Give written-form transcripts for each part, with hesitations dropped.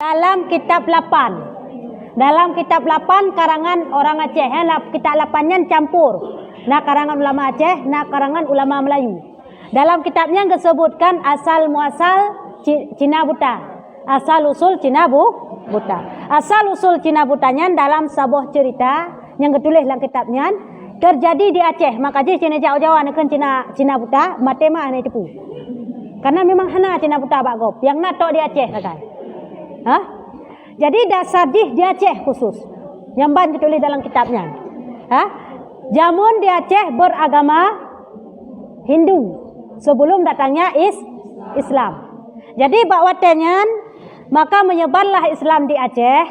Dalam kitab 8. Dalam kitab 8 karangan orang Aceh. Kitab 8-nya campur. Nah karangan ulama Aceh, nah karangan ulama Melayu. Dalam kitabnya disebutkan asal muasal Cina Buta. Asal usul Cina Buta. Asal usul Cina Butanya dalam sebuah cerita yang ditulis dalam kitabnya terjadi di Aceh. Maka Cina Jawa nak Cina Buta, matema ni tipu. Karena memang hana Cina Buta bagop. Yang nato di Aceh kan. Hah? Jadi dasar di Aceh khusus. Yang ban ditulis dalam kitabnya. Hah? Jamun di Aceh beragama Hindu sebelum datangnya Islam. Jadi bakwatenya maka menyebarlah Islam di Aceh,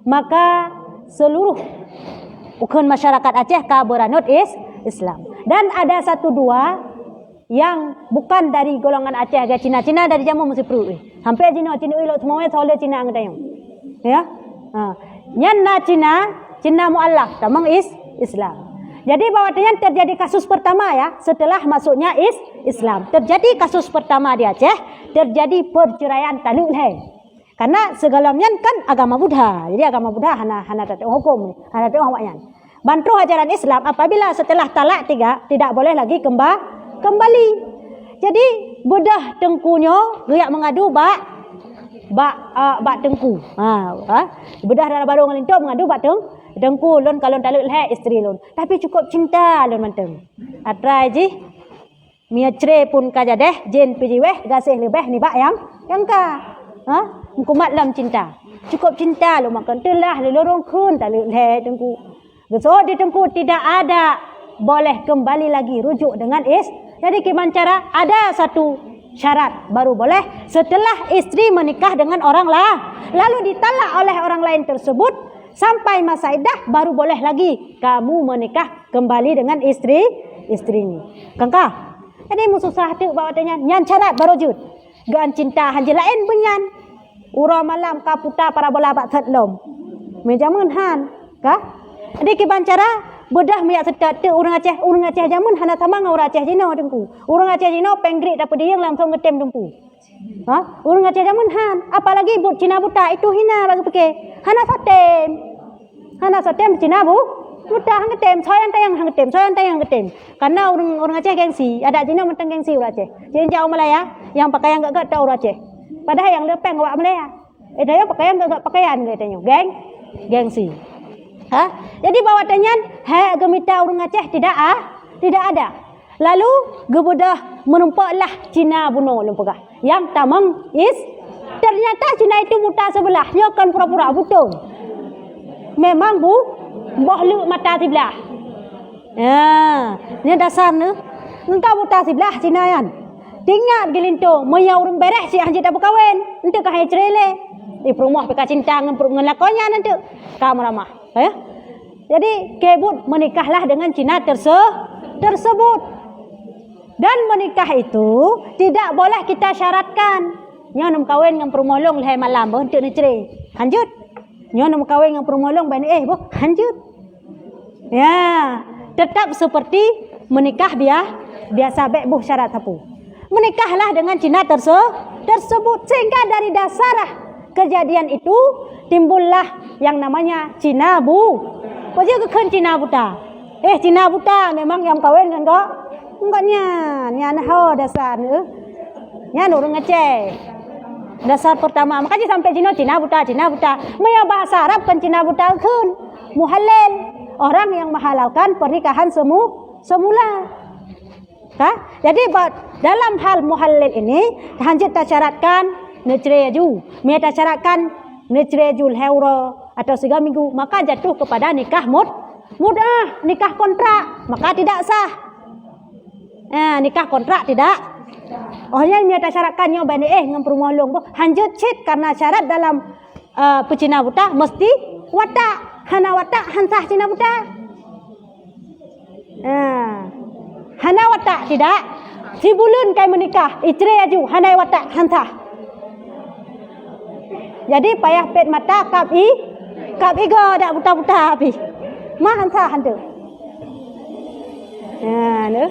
maka seluruh ukun masyarakat Aceh beranut Islam. Dan ada satu dua yang bukan dari golongan Aceh agak Cina dari jamu mesti perlu. Sampai Cina ilo semuanya soalnya Cina angdayong. Ya. Nyan na Cina mualaf tamang Islam. Jadi bahwasanya terjadi kasus pertama ya setelah masuknya Islam. Terjadi kasus pertama di Aceh, terjadi perceraian taluk leh. Karena segalanya kan agama Buddha. Jadi agama Buddha hana tengok hukum, hana tengok awaknya. Bantu ajaran Islam apabila setelah talak 3 tidak boleh lagi kembali. Jadi Buddha tengkunya riak mengadu bak tengku. Buddha dalam baru ngelintok mengadu bak tengku lon kalau taluk leh isteri lon. Tapi cukup cinta lon manteng. Atrai ji mia cere pun kajadeh jen pijiweh gasih lebih ni bak yang ka. Kumat lam cinta. Cukup cinta lo makan telah lorong kun taluk leh tengku. So di tengku tidak ada boleh kembali lagi rujuk dengan Jadi gimana cara? Ada satu syarat baru boleh setelah istri menikah dengan orang lain. Lalu ditalak oleh orang lain tersebut sampai masa iddah baru boleh lagi kamu menikah kembali dengan istri-istrinya. Kangka. Jadi musuh sahatu bawatnya nyan syarat baru jud. Gan cinta hanji lain bunyan. Ura malam kaputa para bola bak lom. Menjamun han. Kah? Jadi gimana cara? Bedah miyak setat tu orang Aceh jamun hana sama ngau orang Aceh Cina dengku. Orang Aceh Cina penggrik dapat dia langsung ngetem dengku. Orang Aceh jamun han, apalagi buat Cina Buta itu hina bagi pakai. Hana satem Cina Buta hang ngetem, soyan tayang ngetem. Karena orang Aceh gengsi, ada Cina mentang gengsi orang Aceh. Jadi jauh Malaya yang pakai yang gak tahu orang Aceh. Padahal yang lepeng awak Malaya. Dia pakai yang gak pakaian katanya. Gengsi. Jadi bawatannya gemita orang Aceh tidak ada. Lalu gebudah menumpaklah Cina bunuh lumpagah. Yang tamang ternyata Cina itu buta sebelah. Dia kan pura-pura buta. Memang bohluk mata sebelah. Ini dasarnya. Engkau buta sebelah Cina yan. Tinggal gelinto maya orang beres si anjir tak berkahwin. Nanti kah cerele. Di rumah peka cinta ngelakonnya nanti. Kamu ramah. Jadi kebut menikahlah dengan Cina tersebut. Dan menikah itu tidak boleh kita syaratkan. Nyo nam kawin dengan permolong leh malam untuk ni cerai. Lanjut. Nyo nam kawin dengan permolong bani lanjut. Ya, tetap seperti menikah biasa bebuh syarat sapu. Menikahlah dengan Cina tersebut sehingga dari dasar kejadian itu timbullah yang namanya Cina Pajak kekan Cina Buta. Cina Buta memang yang kawin kan kok? Enggaknya. Ni anak dasar ni. Ni orang Aceh. Dasar pertama. Makanya sampai Cina Buta. Maya bahasa Arab kan Cina Buta kan. Muhalal. Orang yang menghalalkan pernikahan semula. Jadi dalam hal muhalal ini hanjit tak syaratkan necreju. Maya tak syaratkan necrejul heuro atau 3 minggu, maka jatuh kepada nikah mudah, nikah kontrak, maka tidak sah. Nikah kontrak tidak. Yang minta syaratkan nyoba dengan permolong hanjut cit karena syarat dalam Cina Buta mesti watak, hana watak hansah Cina Buta. Hana watak tidak. Si bulan kai menikah, istri aju hana watak hansah. Jadi payah pet mata kap igo dak buta-buta api. Mahan sah hantu. Ne.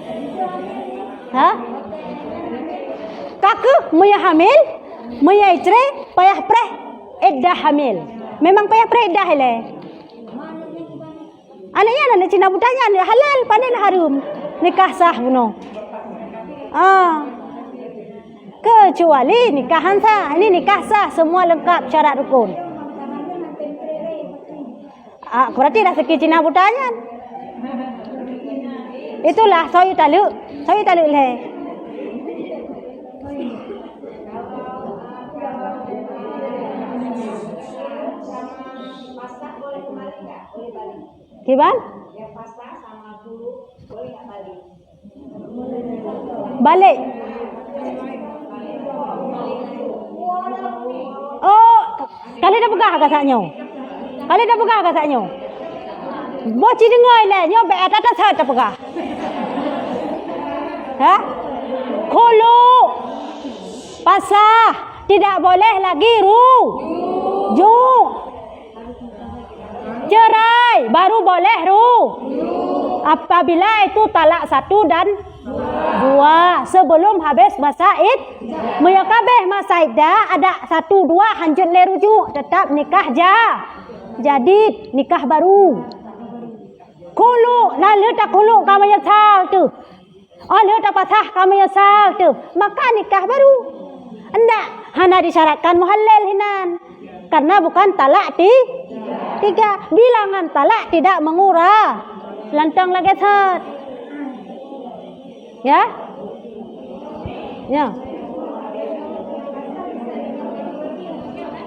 Kaku maya hamil, maya istri payah preh iddah hamil. Memang payah beriddah le. Anaknya anak Cina budaya halal pandai harum. Nikah sah bunuh. Kecuali nikahan sah. Ini nikah sah semua lengkap syarat rukun. Berarti dah seki Cina budaya. Itulah saya taluk le. Gimana? Balik. Oh, kali dah pegah kasaknya. Boci dengar le, nyo be atas hat pegah. Ha? Khulu. Pasah, tidak boleh lagi rujuk. Cerai baru boleh apabila itu talak 1 dan 2 sebelum habis masa kabeh masa iddah ada 1 2 hanjut le rujuk tetap nikah jadi nikah baru. Khulu lalu tak khulu kamu nyesal tu. Lalu tak pasah kamu nyesal tu. Maka nikah baru. Enggak hanya disyaratkan muhallal hinan. Karena bukan talak 3. Bilangan talak tidak mengurang. Lantang lagi sat. Ya? Ya.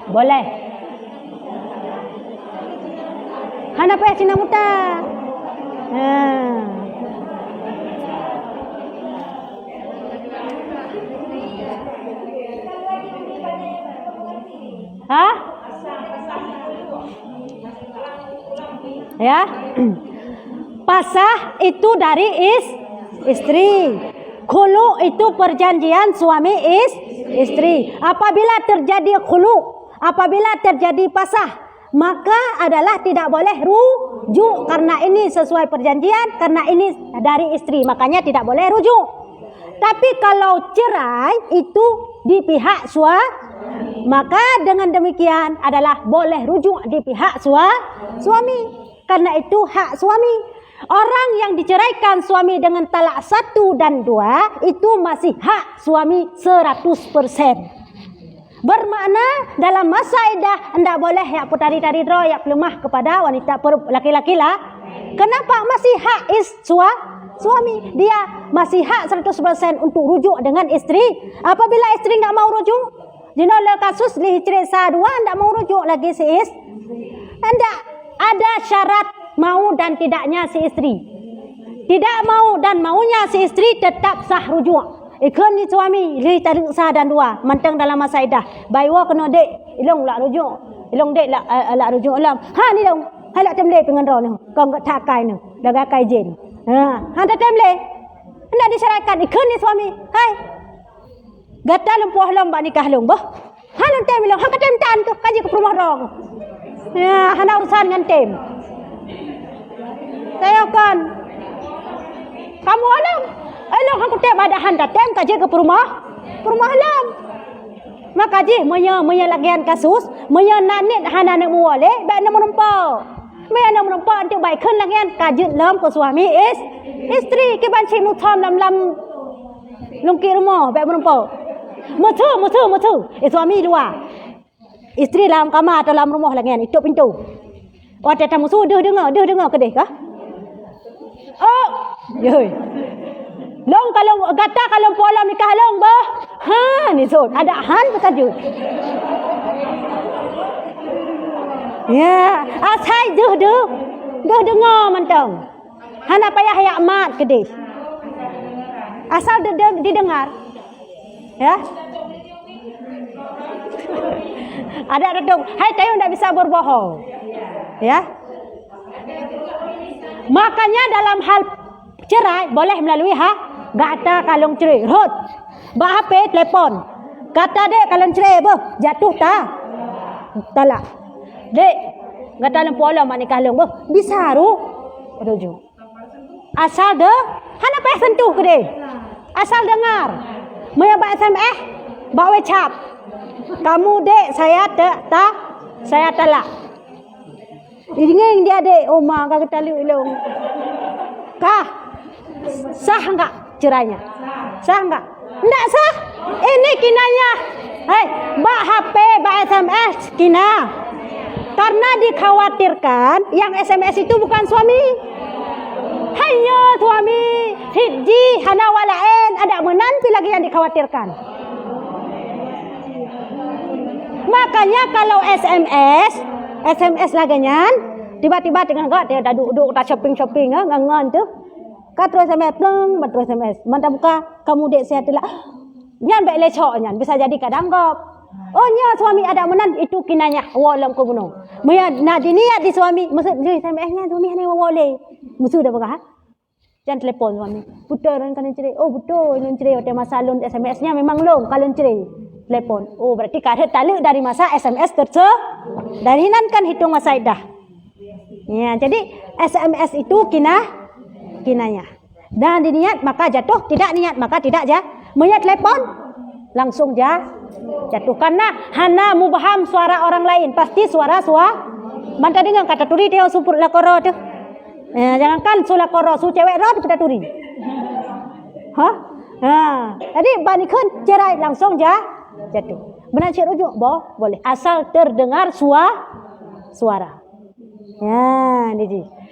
Boleh. Hana payah Cina muta. Ya. Pasah itu dari istri. Khulu itu perjanjian suami istri. Apabila terjadi khulu, apabila terjadi pasah, maka adalah tidak boleh rujuk karena ini sesuai perjanjian, karena ini dari istri, makanya tidak boleh rujuk. Tapi kalau cerai itu di pihak suami, maka dengan demikian adalah boleh rujuk di pihak suami. Karena itu hak suami. Orang yang diceraikan suami dengan talak 1 dan 2 itu masih hak suami 100%. Bermakna dalam masa iddah tidak boleh yak putari-tari dro yak lemah kepada wanita laki-laki lah. Kenapa masih hak suami? Dia masih hak 100% untuk rujuk dengan istri. Apabila istri enggak mau rujuk, jinola kasus li cerita 2 enggak mau rujuk lagi si istri. Enggak ada syarat mau dan tidaknya si istri. Tidak mau dan maunya si istri tetap sah rujuk. Ikut ni suami li tarik 1 dan 2 manteng dalam masa iddah. Baiwa kena dek ilong lak rujuk. Ilong dek lak rujuk alam. Ni dong. Halak temle pengen ro ni. Kau enggak takai ni. Daga kai jen. Tak temle. Hendak disyaratkan ikut ni suami. Hai. Gata lempuah lambak nikah long bah. Halan tem ilong. Hak tem tan tu kaji ke rumah ro. Hana urusan dengan tem. Saya kan. Kamu alam. Elok aku tem ada handa tem kaji ke rumah alam. Maka ji menya lagian kasus, menya nanit hana nak muale, baik nak menumpau. Menya nak menumpau untuk baik kan lagian kaji lam ke suami istri ke banci mutam lam lungki rumah baik menumpau. Mutu. Suami 2. Istri dalam kamar atau dalam rumah lagian itu pintu. Waktu tamu sudah dengar ke deh kah? Oh, yoi. Long kalau gata kalau pola nikah long bah. Ni so ada han terkejut. Ya, asai dah dengar mantang. Hana payah yak mat ke deh. Asal didengar. Ya. Ada redung. Hai tayo tidak bisa berbohong. Ya. Makanya dalam hal cerai boleh melalui gata kalung cerai. Rot. Ba HP telepon. Kata dek kalung cerai jatuh talak. Dek gata lempola mak nikah long bisa rujuk. Asal hana payah sentuh ke dek. Asal dengar. Maya ba SMS, ba WhatsApp. Kamu dek, saya talak. Ingin dia dek, oh mak kata liu. Kah? Sah enggak cerainya? Sah enggak? Enggak sah. Ini kinanya. Hei, bak HP, bak SMS kina. Karena dikhawatirkan yang SMS itu bukan suami. Hayo suami, hiji hana walain, ada menanti lagi yang dikhawatirkan. Makanya kalau SMS lagi nyan, tiba-tiba dengan kau dia dah duduk tak shopping ngan tu. Kau terus SMS pleng, terus SMS. Mantap buka, kamu dek saya telah. Nyan baik lecok nyan, bisa jadi kadang kau. Oh nya suami ada menan itu kinanya walam ko buno. Maya nak diniat di suami, maksud dia SMS nya suami ni wale. Musuh dah bakah. Jangan telepon suami. Betul kan cerai. Oh betul yang cerai ada masa lun SMS nya memang long kalau cerai. Telepon. Oh berarti karet talak dari masa SMS dari nan kan hitung masa iddah. Ya, jadi SMS itu kinanya. Dan diniat maka jatuh, tidak niat maka tidak Maya telepon langsung jatuh karena hana mubaham suara orang lain, pasti suara manta dengan kata turi dia supur lakoro tu. Jangankan sulakoro su cewek rod kata turi. Jadi banikun cerai langsung jatuh. Benar cik rujuk boleh asal terdengar suara. Ya,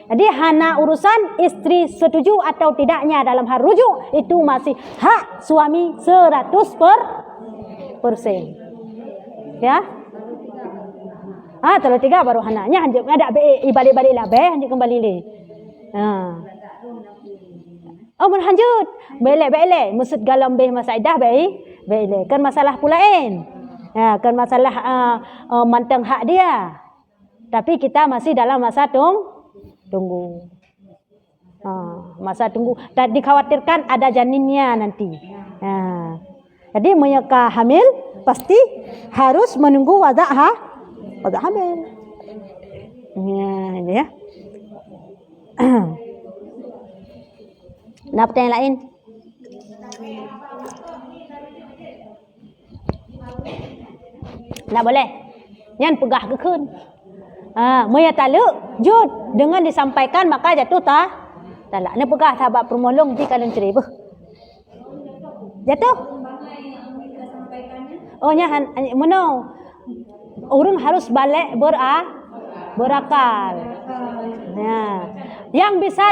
jadi hana urusan istri setuju atau tidaknya dalam hal rujuk itu masih hak suami 100%. Ya. Terlalu 3 baru hananya hanjik ada balik-balik lah hanjik kembali le. Oh berhanjut. Belek maksud galam beh masaidah belek kan masalah pulain. Ya, kan masalah manteng hak dia. Tapi kita masih dalam masa tunggu. Masa tunggu. Dan dikhawatirkan ada janinnya nanti. Jadi menyeka hamil pasti harus menunggu wadah hamil. Ya. Nak pertanyaan lain? Nak boleh? Yang pegah ke kun? Maya taluk jud dengan disampaikan maka jatuh talak. Ni pegah sahabat permolong di kalian cerai jatuh. Oh nya mana orang harus balik berakal. Ya. Yang bisa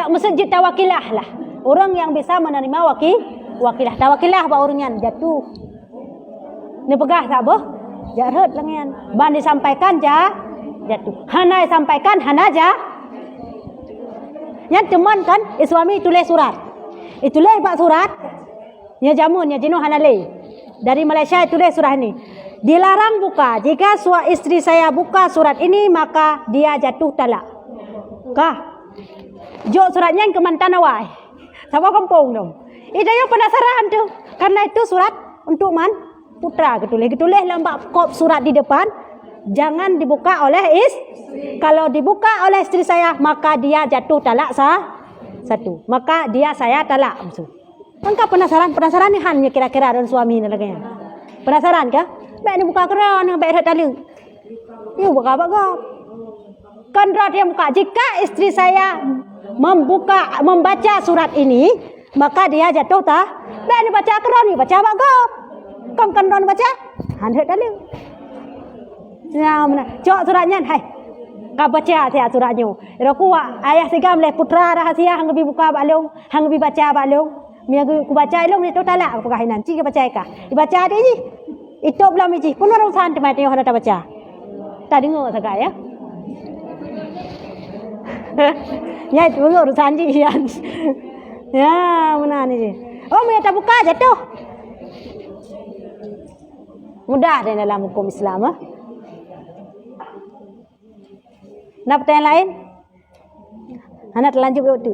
masjid tawakilah lah. Orang yang bisa menerima wakilah tawakilah ba orangnya jatuh. Ni pegah tak boh? Jarut langian. Ban disampaikan jatuh. Hana sampaikan hana Yang teman kan suami tulis surat. Itulah pak surat. Nya jamun nya jino hana le. Dari Malaysia tulis surat ini. Dilarang buka. Jika istri saya buka surat ini maka dia jatuh talak. Kah? Jo suratnya yang ke Mantanawai. Sama kampung dong. Itu yang penasaran tuh. Karena itu surat untuk putra getuleh lambak kop surat di depan. Jangan dibuka oleh kalau dibuka oleh istri saya maka dia jatuh talak satu. Maka dia saya talak. Engkau penasaran ni hanya kira-kira dan suami ni lagi. Penasaran kah? Baik ni buka keran, baik dah talak. Ya buka apa? Kan dia buka. Jika istri saya membaca surat ini maka dia jatuh baik ni baca keran ni baca apa kau? Kau kan baca? Handak talak. Ya mana? Cok suratnya, hai. Kau baca saya suratnya. Aku ayah sigam leh putra rahasia hang bi buka balong, hang bi baca balong. Mia aku baca elong itu talak aku kahinan. Cik baca ka. Dibaca dia ji. Itu belum ji. Pun orang san tempat dia hendak baca. Tak dengar sagak ya. Ya itu urusan ji. Ya mana ni ji. Oh mia tak buka jatuh. Mudah dalam hukum Islam. Nak pertanyaan lain? Anak terlanjur waktu.